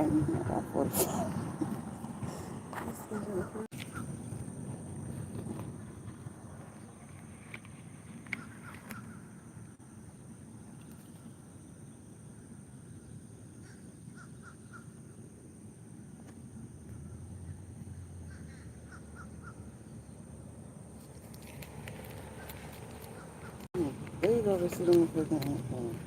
About 45. There you go. Sit on the fucking.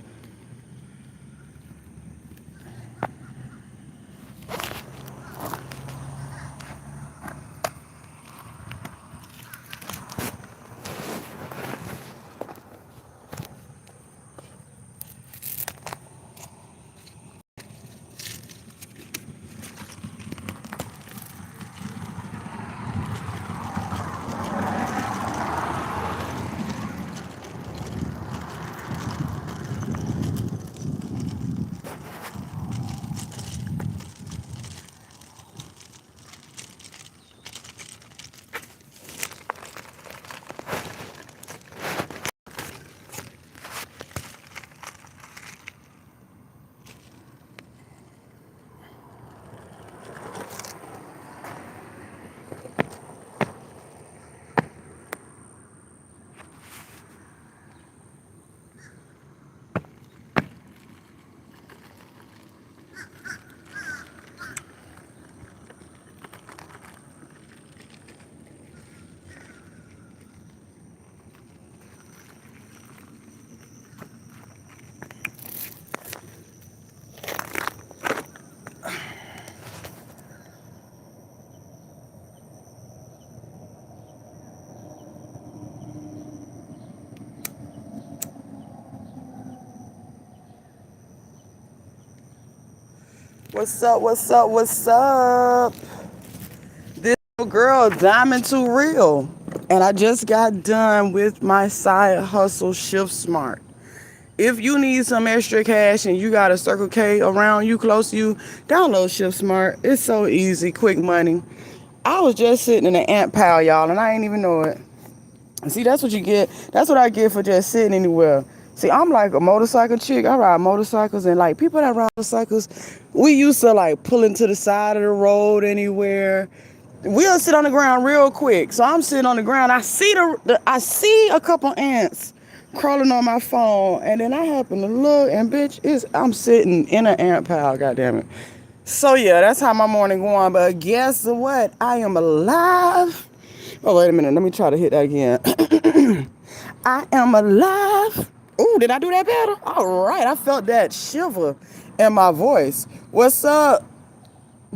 What's up? What's up? What's up? This girl, Diamond Too Real. And I just got done with my side hustle, Shift Smart. If you need some extra cash and you got a Circle K around you, close to you, download Shift Smart. It's so easy, quick money. I was just sitting in an ant pile, y'all, and I ain't even know it. See, that's what you get. That's what I get for just sitting anywhere. See, I'm like a motorcycle chick. I ride motorcycles, and like people that ride motorcycles, we used to like pulling to the side of the road anywhere. We'll sit on the ground real quick. So I'm sitting on the ground. I see I see a couple ants crawling on my phone, and then I happen to look, and bitch, I'm sitting in an ant pile. Goddamn it. So yeah, that's how my morning going. But guess what? I am alive. Oh, wait a minute. Let me try to hit that again. I am alive. Ooh, did I do that better? All right. I felt that shiver in my voice. What's up,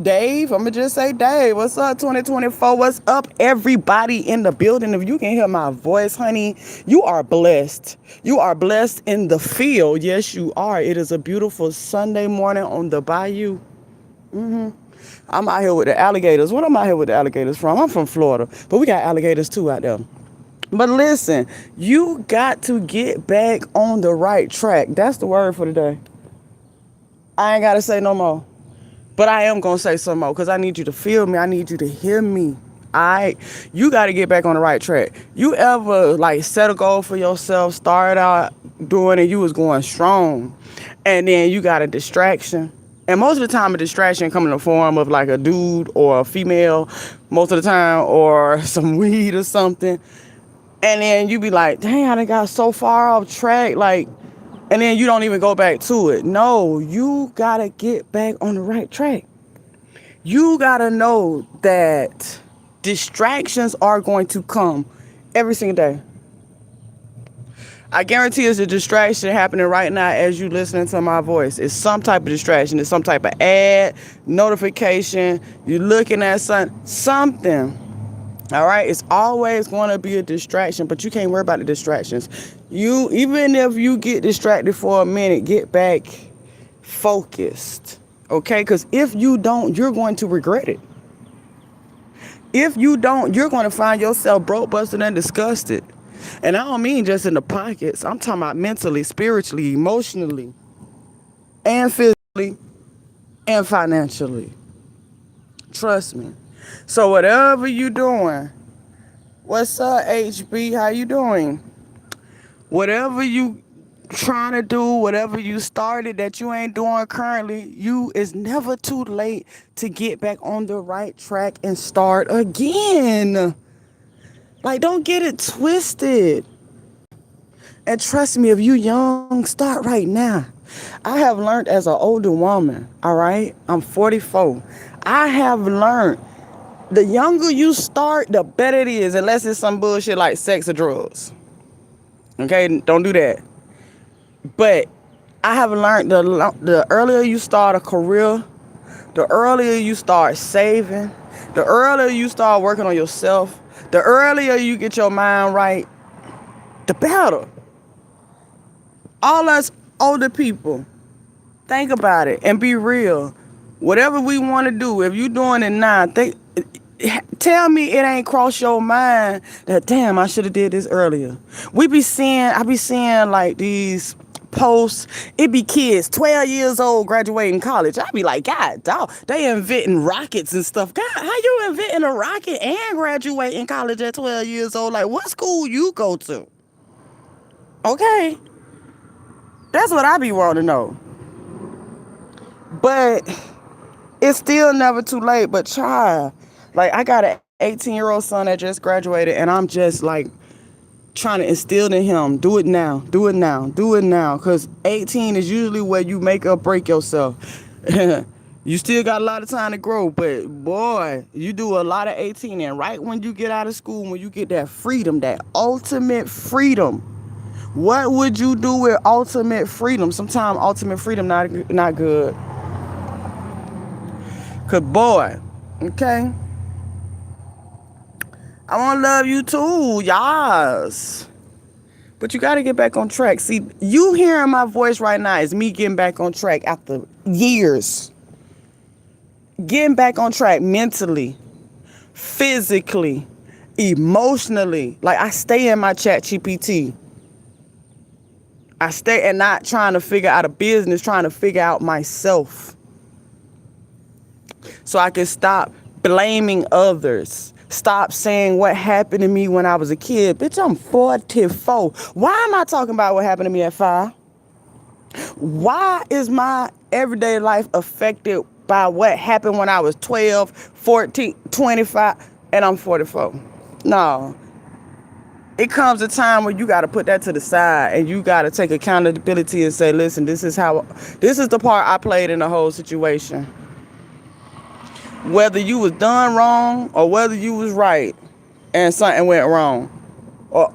Dave? I'm going to just say Dave. What's up, 2024? What's up, everybody in the building? If you can hear my voice, honey, you are blessed. You are blessed in the field. Yes, you are. It is a beautiful Sunday morning on the bayou. I'm out here with the alligators. What am I here with the alligators from? I'm from Florida, but we got alligators too out there. But listen, you got to get back on the right track. That's the word for today. I ain't got to say no more. But I am going to say some more because I need you to feel me. I need you to hear me. All right? You got to get back on the right track. You ever like set a goal for yourself, started out doing it, you was going strong, and then you got a distraction? And most of the time, a distraction come in the form of like a dude or a female, most of the time, or some weed or something. And then you be like, dang, I done got so far off track, like, and then you don't even go back to it. No, you gotta get back on the right track. You gotta know that distractions are going to come every single day. I guarantee it's a distraction happening right now as you listening to my voice. It's some type of distraction. It's some type of ad, notification. You're looking at something. All right? It's always going to be a distraction, but you can't worry about the distractions. Even if you get distracted for a minute, get back focused. Okay? Because if you don't, you're going to regret it. If you don't, you're going to find yourself broke, busted, and disgusted. And I don't mean just in the pockets. I'm talking about mentally, spiritually, emotionally, and physically, and financially. Trust me. So whatever you doing, what's up, HB? How you doing? Whatever you trying to do whatever you started that you ain't doing currently, it's never too late to get back on the right track and start again. Like, don't get it twisted. And trust me, if you young, start right now. I have learned as an older woman, all right? I'm 44. I have learned the younger you start, the better it is, unless it's some bullshit like sex or drugs. Okay, don't do that. But I have learned the earlier you start a career, the earlier you start saving, the earlier you start working on yourself, the earlier you get your mind right, the better. All us older people, think about it and be real. Whatever we want to do, if you doing it now, tell me it ain't crossed your mind that, damn, I should have did this earlier. I be seeing like these posts. It be kids 12 years old graduating college. I be like, God, dog, they inventing rockets and stuff. God, how you inventing a rocket and graduating college at 12 years old? Like, what school you go to? Okay, that's what I be wanting to know. But it's still never too late. But try. Like, I got an 18-year-old son that just graduated, and I'm just like trying to instill in him, do it now, do it now, do it now. Because 18 is usually where you make or break yourself. You still got a lot of time to grow, but boy, you do a lot of 18, and right when you get out of school, when you get that freedom, that ultimate freedom, what would you do with ultimate freedom? Sometimes ultimate freedom not good. Cause boy, okay, I want to love you too, yes. But you got to get back on track. See, you hearing my voice right now is me getting back on track after years. Getting back on track mentally, physically, emotionally. Like, I stay in my ChatGPT. I stay and not trying to figure out a business, trying to figure out myself. So I can stop blaming others. Stop saying what happened to me when I was a kid. Bitch, I'm 44. Why am I talking about what happened to me at 5? Why is my everyday life affected by what happened when I was 12, 14, 25, and I'm 44? No. It comes a time where you got to put that to the side and you got to take accountability and say, listen, this is the part I played in the whole situation. Whether you was done wrong or whether you was right and something went wrong, or,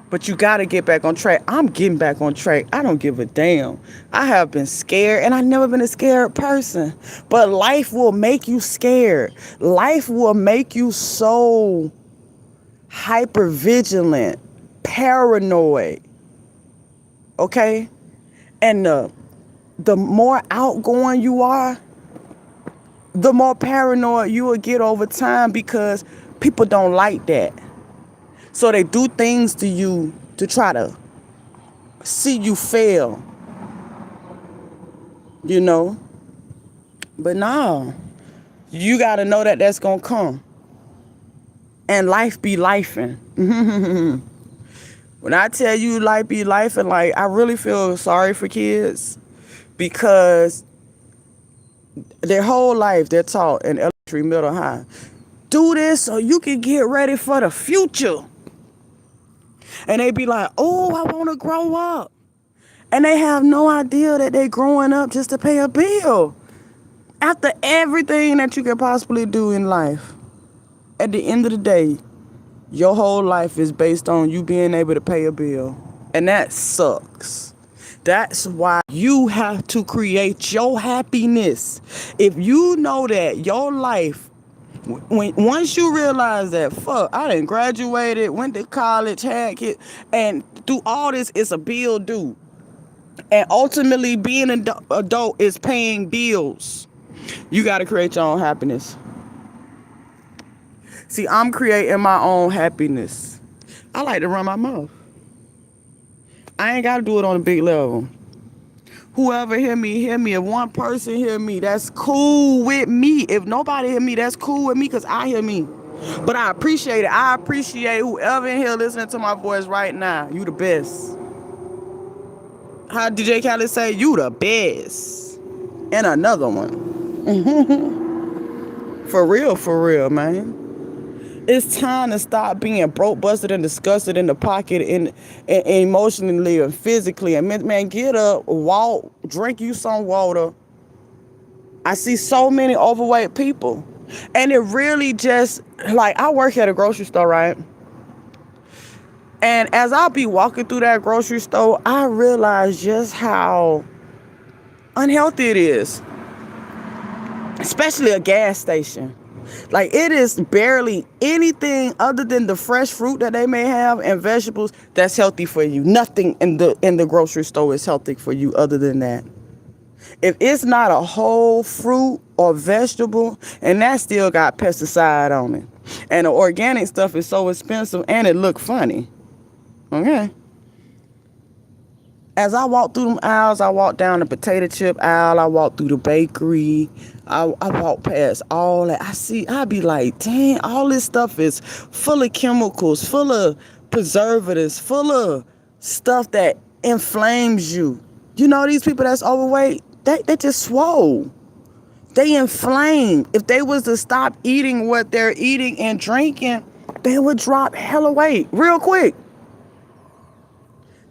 but you got to get back on track. I'm getting back on track. I don't give a damn. I have been scared, and I've never been a scared person, but life will make you scared. Life will make you so hyper vigilant, paranoid. Okay? And the more outgoing you are, the more paranoid you will get over time, because people don't like that. So they do things to you to try to see you fail. But no, you got to know that that's going to come. And life be lifing. When I tell you life be lifing, like, I really feel sorry for kids, because their whole life they're taught in elementary, middle, high, do this so you can get ready for the future. And they be like, oh, I want to grow up. And they have no idea that they growing up just to pay a bill. After everything that you can possibly do in life, at the end of the day, your whole life is based on you being able to pay a bill. And that sucks. That's why you have to create your happiness. If you know that your life, once you realize that, fuck, I done graduated, went to college, had kids, and through all this, it's a bill due. And ultimately, being an adult is paying bills. You got to create your own happiness. See, I'm creating my own happiness. I like to run my mouth. I ain't got to do it on a big level. Whoever hear me, hear me. If one person hear me, that's cool with me. If nobody hear me, that's cool with me, because I hear me. But I appreciate it. I appreciate whoever in here listening to my voice right now. You the best. How DJ Khaled say? You the best. And another one. For real, man. It's time to stop being broke, busted, and disgusted in the pocket and emotionally and physically. And man, get up, walk, drink you some water. I see so many overweight people. And it really just, like, I work at a grocery store, right? And as I'll be walking through that grocery store, I realize just how unhealthy it is. Especially a gas station. Like, it is barely anything other than the fresh fruit that they may have and vegetables that's healthy for you. Nothing in the grocery store is healthy for you other than that. If it's not a whole fruit or vegetable, and that still got pesticide on it, and the organic stuff is so expensive and it look funny. Okay. As I walk through them aisles, I walk down the potato chip aisle, I walk through the bakery, I walk past all that. I be like, dang, all this stuff is full of chemicals, full of preservatives, full of stuff that inflames you. You know, these people that's overweight, they just swole. They inflame. If they was to stop eating what they're eating and drinking, they would drop hella weight real quick.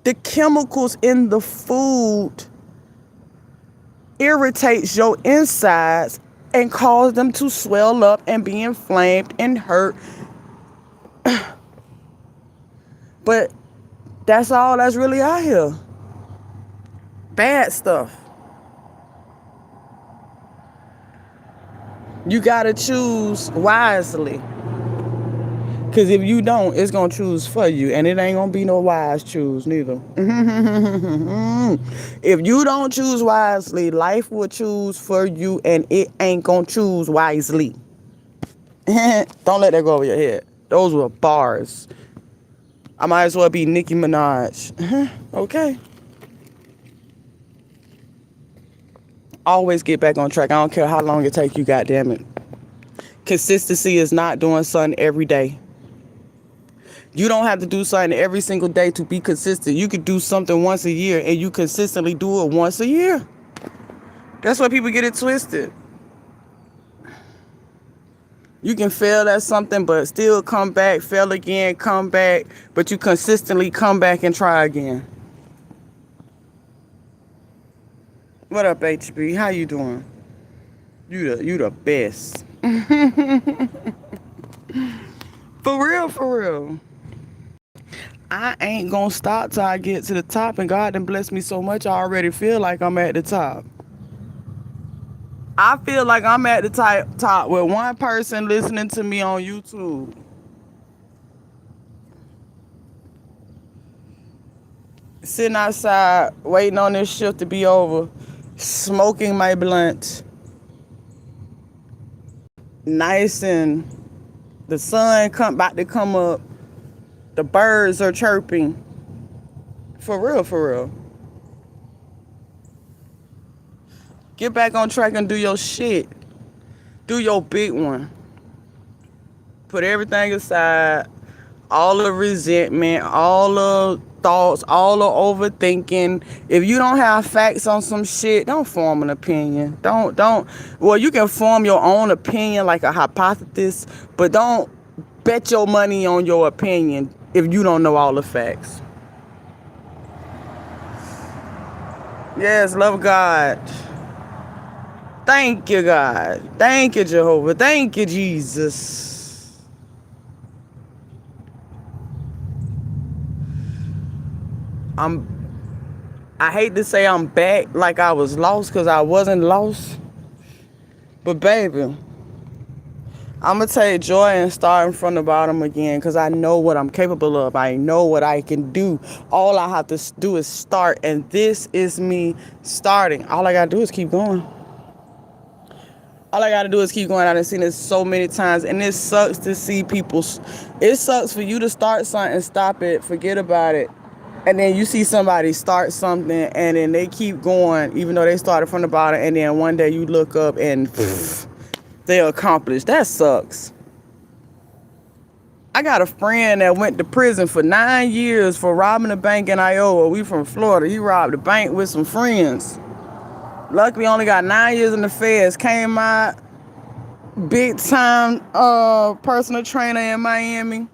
The chemicals in the food irritates your insides and cause them to swell up and be inflamed and hurt. But that's all that's really out here. Bad stuff. You gotta choose wisely. Because if you don't, it's going to choose for you. And it ain't going to be no wise choose neither. If you don't choose wisely, life will choose for you and it ain't going to choose wisely. Don't let that go over your head. Those were bars. I might as well be Nicki Minaj. Okay. Always get back on track. I don't care how long it takes you, goddammit. Consistency is not doing something every day. You don't have to do something every single day to be consistent. You could do something once a year and you consistently do it once a year. That's why people get it twisted. You can fail at something but still come back, fail again, come back, but you consistently come back and try again. What up, HB? How you doing? You the best. For real. I ain't gonna stop till I get to the top, and God done blessed me so much I already feel like I'm at the top. I feel like I'm at the top with one person listening to me on YouTube. Sitting outside, waiting on this shift to be over, smoking my blunt. Nice, and the sun about to come up. The birds are chirping. For real. Get back on track and do your shit. Do your big one. Put everything aside. All the resentment, all the thoughts, all the overthinking. If you don't have facts on some shit, don't form an opinion. Well, you can form your own opinion like a hypothesis, but don't bet your money on your opinion if you don't know all the facts. Yes, love God. Thank you, God. Thank you, Jehovah. Thank you, Jesus. I hate to say I'm back like I was lost, because I wasn't lost. But baby, I'm going to take joy in starting from the bottom again, because I know what I'm capable of. I know what I can do. All I have to do is start, and this is me starting. All I got to do is keep going. I done seen this so many times, and it sucks to see people. It sucks for you to start something, stop it, forget about it, and then you see somebody start something, and then they keep going, even though they started from the bottom, and then one day you look up and they accomplished. That sucks. I got a friend that went to prison for 9 years for robbing a bank in Iowa. We from Florida. He robbed a bank with some friends. Luckily, only got 9 years in the feds. Came out, big time personal trainer in Miami,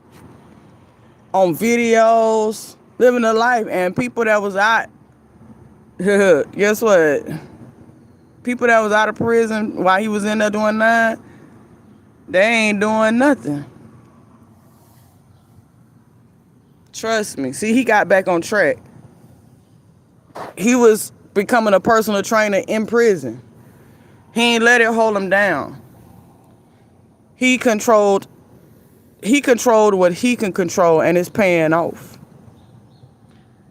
on videos, living a life. And people that was out, guess what? People that was out of prison while he was in there doing 9, they ain't doing nothing. Trust me. See, he got back on track. He was becoming a personal trainer in prison. He ain't let it hold him down. He controlled what he can control, and it's paying off.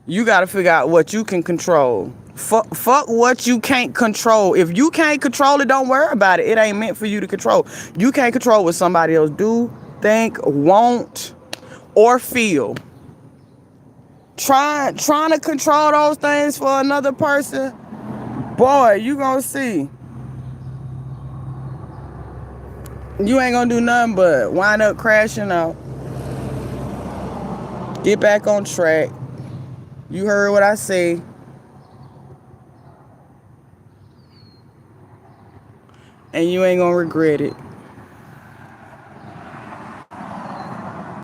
You got to figure out what you can control. Fuck what you can't control. If you can't control it, don't worry about it. It ain't meant for you to control. You can't control what somebody else do, think, want, or feel. Trying to control those things for another person, boy, you gonna see. You ain't gonna do nothing but wind up crashing out. Get back on track. You heard what I say. And you ain't gonna regret it.